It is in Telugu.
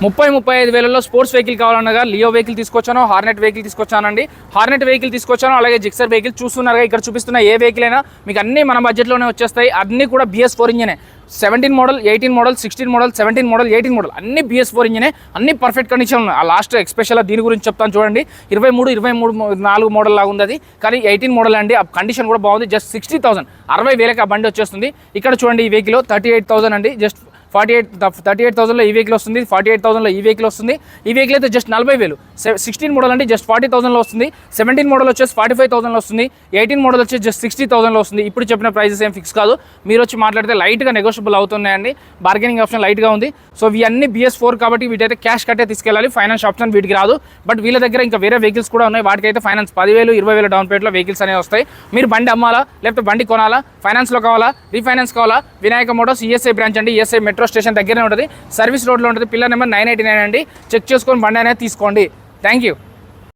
30-35 స్పోర్ట్స్ వెహికల్ కావాలన్నగా లియో వెహికల్ తీసుకొచ్చాను, హార్నెట్ వెహికల్ తీసుకొచ్చానండి. హార్నెట్ వెహికల్ తీసుకొచ్చాను, అలాగే జిక్సర్ వెహికల్ చూస్తున్నారుగా. ఇక్కడ చూపిస్తున్న ఏ వెహికల్ అయినా మీకు అన్ని మన బడ్జెట్లోనే వచ్చేస్తాయి. అన్ని కూడా BS4 ఇంజనే. 17 model, 18 model, 16 model, 17 model, 18 model అన్ని BS4 ఇంజనే. అన్ని పర్ఫెక్ట్ కండిషన్ ఉన్నాయి. ఆ లాస్ట్ ఎక్స్పెషల్ దీని గురించి చెప్తాను చూడండి. 23 మోడల్ లాగా ఉంది అది, కానీ 18 మోడల్ అండి. ఆ కండిషన్ కూడా బాగుంది. జస్ట్ 60,000 60,000కి ఆ బండి వచ్చేస్తుంది. ఇక్కడ చూడండి ఈ వెహికల్ 38,000 అండి. జస్ట్ 38,000లో ఈ వెహికల్ వస్తుంది. 48,000లో ఈ వెహికల్ వస్తుంది. ఈ వెహికల్ అయితే జస్ట్ 40,000. 16 మోడల్ అంటే జస్ట్ 40,000లో వస్తుంది. 17 మోడల్ వచ్చేసి 45,000లో వస్తుంది. 18 మోడల్ వచ్చేసి జస్ట్ 60,000లో వస్తుంది. ఇప్పుడు చెప్పిన ప్రైజెస్ ఏం ఫిక్స్ కాదు. మీరు వచ్చి మాట్లాడితే లైట్గా నెగోషియబుల్ అవుతున్నాయండి. బార్గెనింగ్ ఆప్షన్ లైట్గా ఉంది. సో ఇవన్నీ BS4 కాబట్టి వీటైతే క్యాష్ కట్టే తీసుకెళ్ళాలి. ఫైనాన్స్ ఆప్షన్ వీటికి రాదు. బట్ వీళ్ళ దగ్గర ఇంకా వేరే వెహికల్స్ కూడా ఉన్నాయి. వాటికైతే ఫైనాన్స్ 10,000, 20,000 డౌన్ పేమెంట్లో వెహికల్స్ అనేవి వస్తాయి. మీరు బండి అమ్మాలా, లేకపోతే బండి కొనాలా, ఫైనాన్స్లో కావాలా, రీఫైనాన్స్ కావాలా, వినాయక మోటార్స్ ESI బ్రాంచ్ అండి. ESI మెట్రో స్టేషన్ దగ్గరనే ఉంటుంది. సర్వీస్ రోడ్లో ఉంటుంది. పిల్లర్ నెంబర్ 989 అండి. చెక్ చేసుకొని బండి అనేది తీసుకోండి. Thank you.